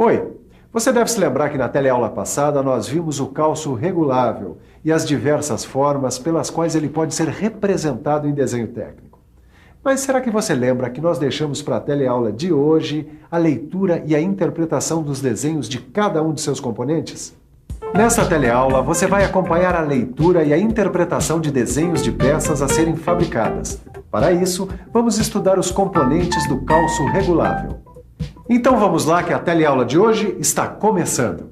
Oi, você deve se lembrar que na teleaula passada nós vimos o cálcio regulável e as diversas formas pelas quais ele pode ser representado em desenho técnico. Mas será que você lembra que nós deixamos para a teleaula de hoje a leitura e a interpretação dos desenhos de cada um de seus componentes? Nessa teleaula, você vai acompanhar a leitura e a interpretação de desenhos de peças a serem fabricadas. Para isso, vamos estudar os componentes do cálcio regulável. Então vamos lá que a teleaula de hoje está começando.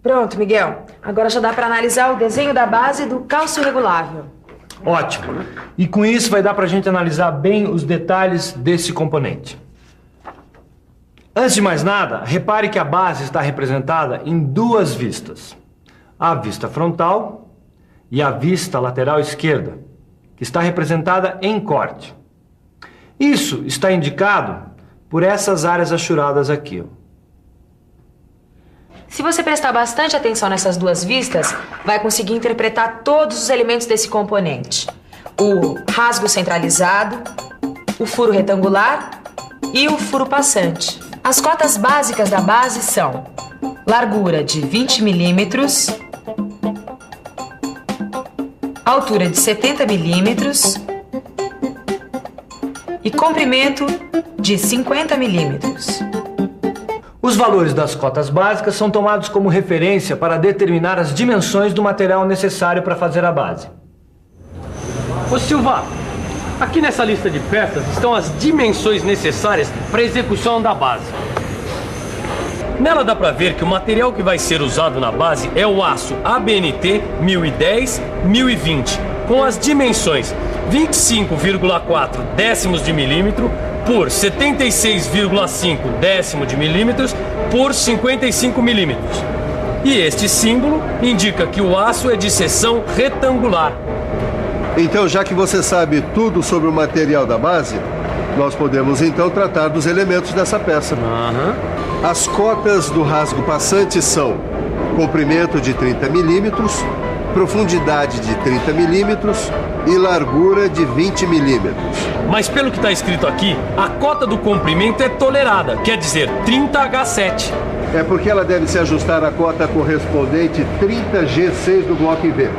Pronto, Miguel. Agora já dá para analisar o desenho da base do cálcio regulável. Ótimo. E com isso vai dar para a gente analisar bem os detalhes desse componente. Antes de mais nada, repare que a base está representada em duas vistas. A vista frontal e a vista lateral esquerda, que está representada em corte. Isso está indicado por essas áreas achuradas aqui. Se você prestar bastante atenção nessas duas vistas, vai conseguir interpretar todos os elementos desse componente. O rasgo centralizado, o furo retangular e o furo passante. As cotas básicas da base são largura de 20 milímetros, altura de 70 milímetros e comprimento de 50 milímetros. Os valores das cotas básicas são tomados como referência para determinar as dimensões do material necessário para fazer a base. Ô Silva, aqui nessa lista de peças estão as dimensões necessárias para a execução da base. Nela dá para ver que o material que vai ser usado na base é o aço ABNT 1010-1020, com as dimensões 25,4 décimos de milímetro por 76,5 décimo de milímetros por 55 milímetros. E este símbolo indica que o aço é de seção retangular. Então, já que você sabe tudo sobre o material da base, nós podemos então tratar dos elementos dessa peça. As cotas do rasgo passante são comprimento de 30 milímetros, profundidade de 30 milímetros e largura de 20 milímetros. Mas pelo que está escrito aqui, a cota do comprimento é tolerada, quer dizer 30H7. É porque ela deve se ajustar à cota correspondente 30G6 do bloco IV.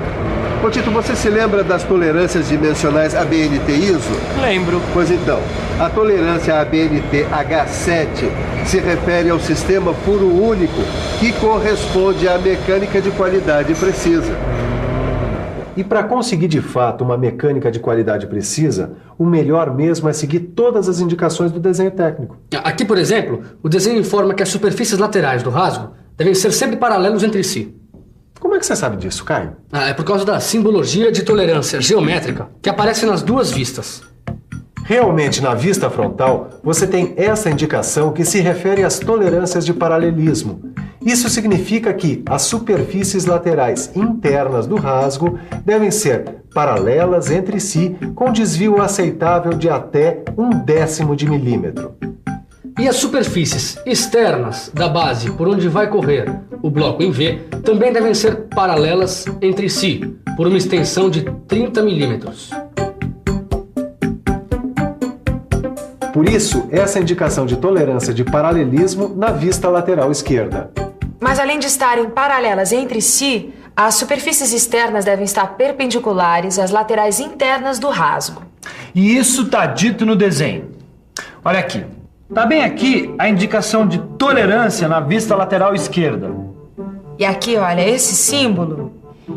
Ô Tito, você se lembra das tolerâncias dimensionais ABNT ISO? Lembro. Pois então, a tolerância ABNT H7 se refere ao sistema furo único que corresponde à mecânica de qualidade precisa. E para conseguir de fato uma mecânica de qualidade precisa, o melhor mesmo é seguir todas as indicações do desenho técnico. Aqui, por exemplo, o desenho informa que as superfícies laterais do rasgo devem ser sempre paralelos entre si. Como é que você sabe disso, Caio? É por causa da simbologia de tolerância geométrica que aparece nas duas vistas. Realmente, na vista frontal, você tem essa indicação que se refere às tolerâncias de paralelismo. Isso significa que as superfícies laterais internas do rasgo devem ser paralelas entre si, com desvio aceitável de até 1/10 de milímetro. E as superfícies externas da base por onde vai correr o bloco em V também devem ser paralelas entre si, por uma extensão de 30 milímetros. Por isso, essa indicação de tolerância de paralelismo na vista lateral esquerda. Mas além de estarem paralelas entre si, as superfícies externas devem estar perpendiculares às laterais internas do rasgo. E isso está dito no desenho. Olha aqui. Está bem aqui a indicação de tolerância na vista lateral esquerda. E aqui, olha, esse símbolo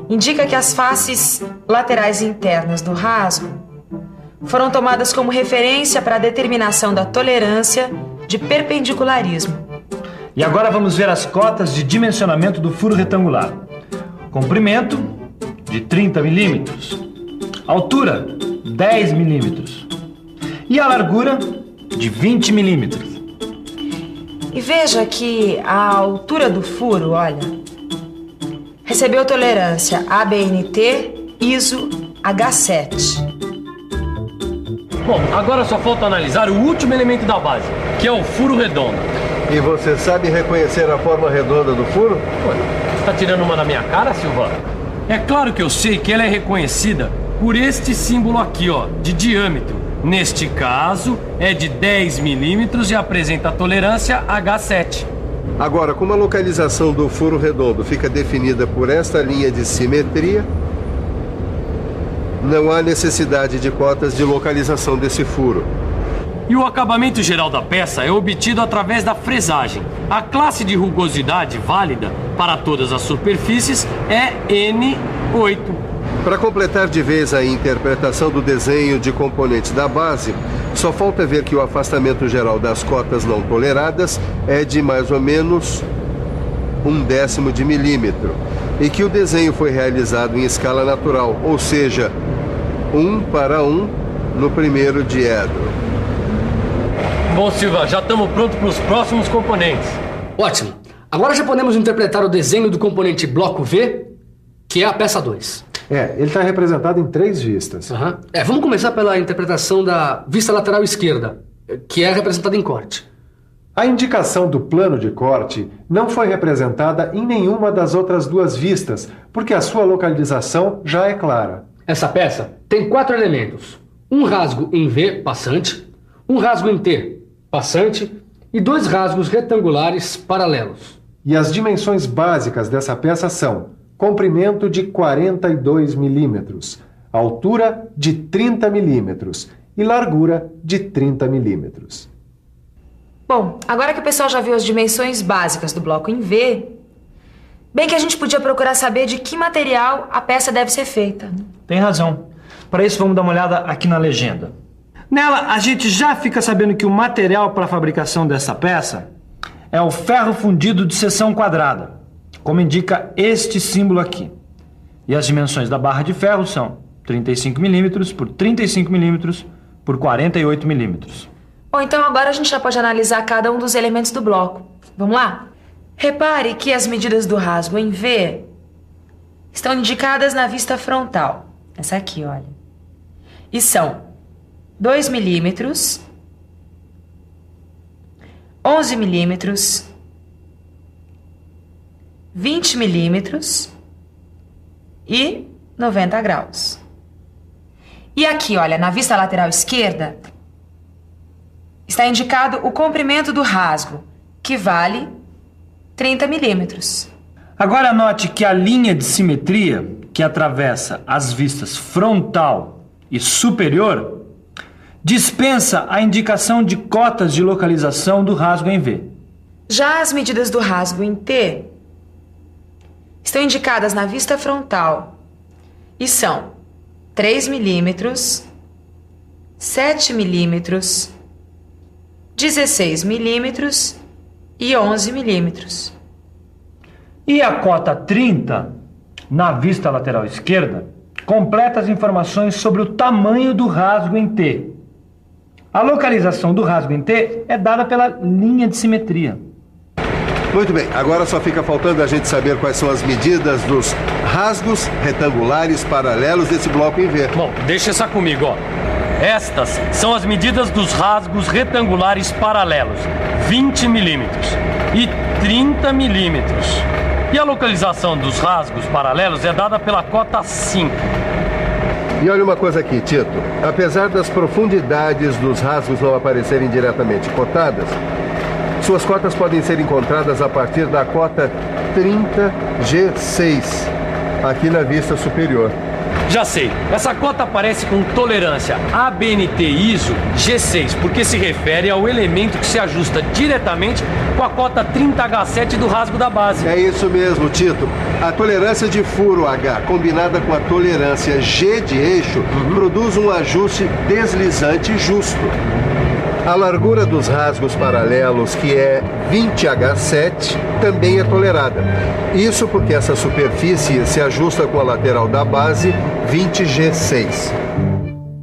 indica que as faces laterais internas do rasgo foram tomadas como referência para a determinação da tolerância de perpendicularismo. E agora vamos ver as cotas de dimensionamento do furo retangular. Comprimento de 30 milímetros, altura 10 milímetros e a largura de 20 milímetros. E veja que a altura do furo, olha, recebeu tolerância ABNT ISO H7. Bom, agora só falta analisar o último elemento da base, que é o furo redondo. E você sabe reconhecer a forma redonda do furo? Você tá tirando uma na minha cara, Silva? É claro que eu sei que ela é reconhecida por este símbolo aqui, ó, de diâmetro. Neste caso, é de 10 milímetros e apresenta a tolerância H7. Agora, como a localização do furo redondo fica definida por esta linha de simetria, não há necessidade de cotas de localização desse furo. E o acabamento geral da peça é obtido através da fresagem. A classe de rugosidade válida para todas as superfícies é N8. Para completar de vez a interpretação do desenho de componentes da base, só falta ver que o afastamento geral das cotas não toleradas é de mais ou menos 1/10 de milímetro e que o desenho foi realizado em escala natural, ou seja, 1:1 no primeiro diedro. Bom, Silva, já estamos prontos para os próximos componentes. Ótimo. Agora já podemos interpretar o desenho do componente bloco V, que é a peça 2. Ele está representado em 3 vistas. Vamos começar pela interpretação da vista lateral esquerda, que é representada em corte. A indicação do plano de corte não foi representada em nenhuma das outras 2 vistas, porque a sua localização já é clara. Essa peça tem 4 elementos. Um rasgo em V, passante, um rasgo em T, passante, e 2 rasgos retangulares paralelos. E as dimensões básicas dessa peça são comprimento de 42 milímetros, altura de 30 milímetros e largura de 30 milímetros. Bom, agora que o pessoal já viu as dimensões básicas do bloco em V, bem que a gente podia procurar saber de que material a peça deve ser feita. Tem razão. Para isso, vamos dar uma olhada aqui na legenda. Nela, a gente já fica sabendo que o material para a fabricação dessa peça é o ferro fundido de seção quadrada, como indica este símbolo aqui. E as dimensões da barra de ferro são 35 milímetros por 35 milímetros por 48 milímetros. Bom, então agora a gente já pode analisar cada um dos elementos do bloco. Vamos lá? Repare que as medidas do rasgo em V estão indicadas na vista frontal. Essa aqui, olha. E são 2 milímetros, 11 milímetros, 20 milímetros e 90 graus. E aqui, olha, na vista lateral esquerda, está indicado o comprimento do rasgo, que vale 30 milímetros. Agora note que a linha de simetria que atravessa as vistas frontal e superior dispensa a indicação de cotas de localização do rasgo em V. Já as medidas do rasgo em T estão indicadas na vista frontal e são 3 milímetros, 7 milímetros, 16 milímetros e 11 milímetros. E a cota 30, na vista lateral esquerda, completa as informações sobre o tamanho do rasgo em T. A localização do rasgo em T é dada pela linha de simetria. Muito bem, agora só fica faltando a gente saber quais são as medidas dos rasgos retangulares paralelos desse bloco em V. Bom, deixa essa comigo, ó. Estas são as medidas dos rasgos retangulares paralelos, 20 milímetros e 30 milímetros. E a localização dos rasgos paralelos é dada pela cota 5. E olha uma coisa aqui, Tito. Apesar das profundidades dos rasgos não aparecerem diretamente cotadas, suas cotas podem ser encontradas a partir da cota 30G6, aqui na vista superior. Já sei, essa cota aparece com tolerância ABNT ISO G6, porque se refere ao elemento que se ajusta diretamente com a cota 30H7 do rasgo da base. É isso mesmo, Tito. A tolerância de furo H combinada com a tolerância G de eixo produz um ajuste deslizante justo. A largura dos rasgos paralelos, que é 20H7, também é tolerada. Isso porque essa superfície se ajusta com a lateral da base 20G6.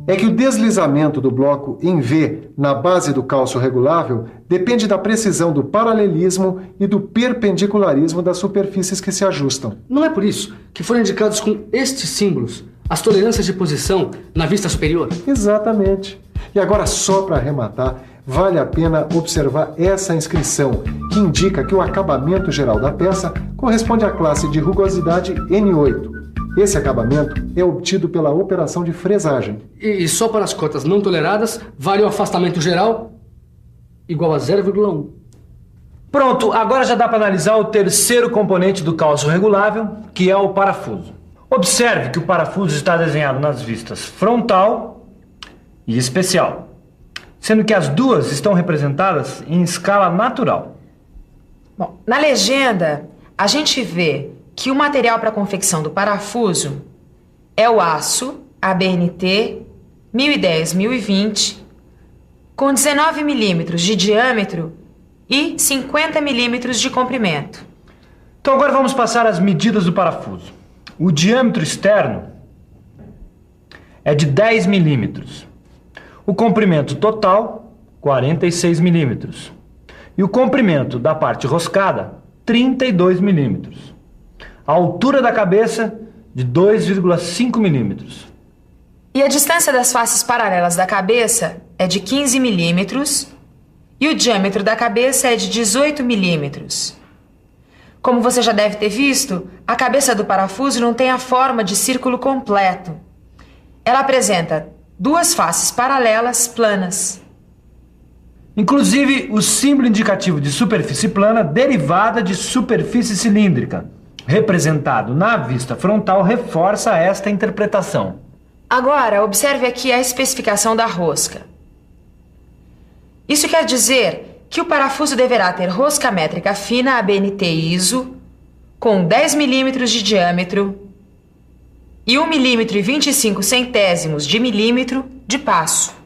É que o deslizamento do bloco em V na base do cálcio regulável depende da precisão do paralelismo e do perpendicularismo das superfícies que se ajustam. Não é por isso que foram indicados com estes símbolos as tolerâncias de posição na vista superior? Exatamente. E agora, só para arrematar, vale a pena observar essa inscrição, que indica que o acabamento geral da peça corresponde à classe de rugosidade N8. Esse acabamento é obtido pela operação de fresagem. E só para as cotas não toleradas, vale o afastamento geral igual a 0,1. Pronto, agora já dá para analisar o terceiro componente do cálcio regulável, que é o parafuso. Observe que o parafuso está desenhado nas vistas frontal e especial, sendo que as duas estão representadas em escala natural. Bom, na legenda, a gente vê que o material para a confecção do parafuso é o aço ABNT 1010-1020 com 19 milímetros de diâmetro e 50 milímetros de comprimento. Então agora vamos passar as medidas do parafuso. O diâmetro externo é de 10 milímetros. O comprimento total, 46 milímetros. E o comprimento da parte roscada, 32 milímetros. A altura da cabeça, de 2,5 milímetros. E a distância das faces paralelas da cabeça é de 15 milímetros e o diâmetro da cabeça é de 18 milímetros. Como você já deve ter visto, a cabeça do parafuso não tem a forma de círculo completo. Ela apresenta duas faces paralelas planas. Inclusive, o símbolo indicativo de superfície plana derivada de superfície cilíndrica, representado na vista frontal, reforça esta interpretação. Agora, observe aqui a especificação da rosca. Isso quer dizer que o parafuso deverá ter rosca métrica fina ABNT ISO com 10 milímetros de diâmetro e 1,25 milímetro de passo.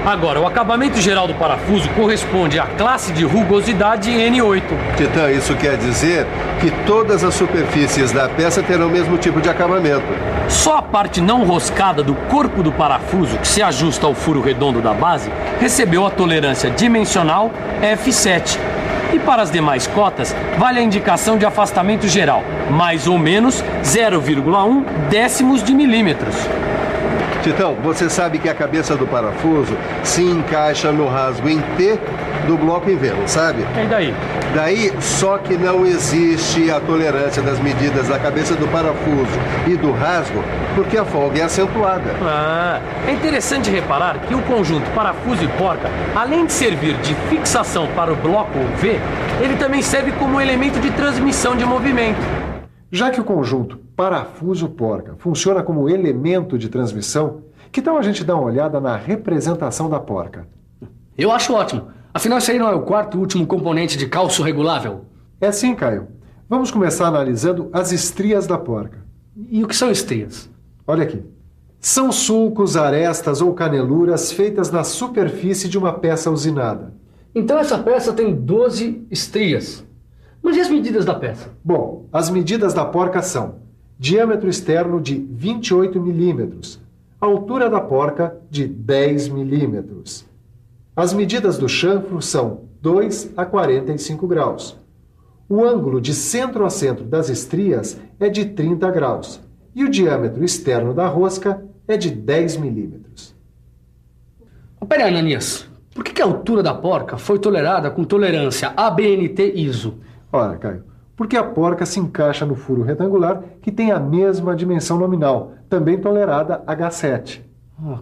Agora, o acabamento geral do parafuso corresponde à classe de rugosidade N8. Titã, isso quer dizer que todas as superfícies da peça terão o mesmo tipo de acabamento. Só a parte não roscada do corpo do parafuso, que se ajusta ao furo redondo da base, recebeu a tolerância dimensional F7. E para as demais cotas, vale a indicação de afastamento geral, mais ou menos 0,1 décimos de milímetros. Titão, você sabe que a cabeça do parafuso se encaixa no rasgo em T do bloco em V, não sabe? E daí? Daí, só que não existe a tolerância das medidas da cabeça do parafuso e do rasgo, porque a folga é acentuada. É interessante reparar que o conjunto parafuso e porca, além de servir de fixação para o bloco V, ele também serve como elemento de transmissão de movimento. Já que o conjunto parafuso-porca funciona como elemento de transmissão, que tal a gente dar uma olhada na representação da porca? Eu acho ótimo. Afinal, esse aí não é o quarto e último componente de cálcio regulável? É sim, Caio. Vamos começar analisando as estrias da porca. E o que são estrias? Olha aqui. São sulcos, arestas ou caneluras feitas na superfície de uma peça usinada. Então essa peça tem 12 estrias. Mas e as medidas da peça? Bom, as medidas da porca são diâmetro externo de 28 milímetros, altura da porca de 10 milímetros. As medidas do chanfro são 2 a 45 graus. O ângulo de centro a centro das estrias é de 30 graus e o diâmetro externo da rosca é de 10 milímetros. Pera aí, Ananias. Por que a altura da porca foi tolerada com tolerância ABNT ISO? Ora, Caio, porque a porca se encaixa no furo retangular que tem a mesma dimensão nominal, também tolerada H7.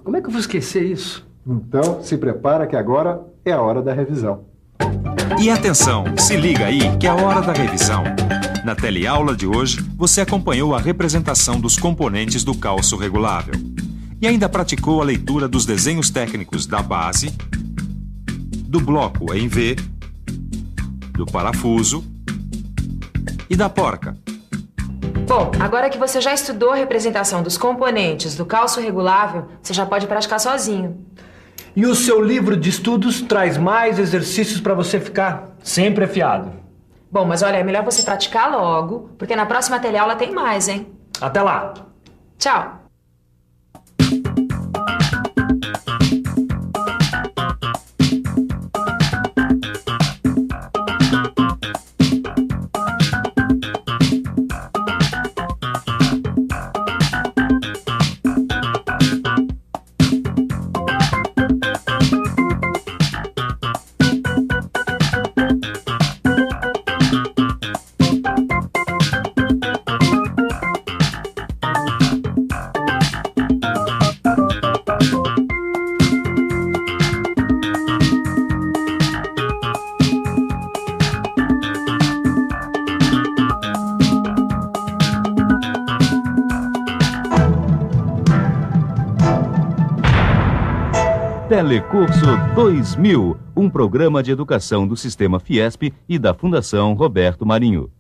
Como é que eu vou esquecer isso? Então, se prepara que agora é a hora da revisão. E atenção, se liga aí que é a hora da revisão. Na teleaula de hoje, você acompanhou a representação dos componentes do cálcio regulável e ainda praticou a leitura dos desenhos técnicos da base, do bloco em V, do parafuso e da porca. Bom, agora que você já estudou a representação dos componentes do cálcio regulável, você já pode praticar sozinho. E o seu livro de estudos traz mais exercícios para você ficar sempre afiado. Bom, mas olha, é melhor você praticar logo, porque na próxima teleaula tem mais, hein? Até lá! Tchau! Telecurso 2000, um programa de educação do Sistema Fiesp e da Fundação Roberto Marinho.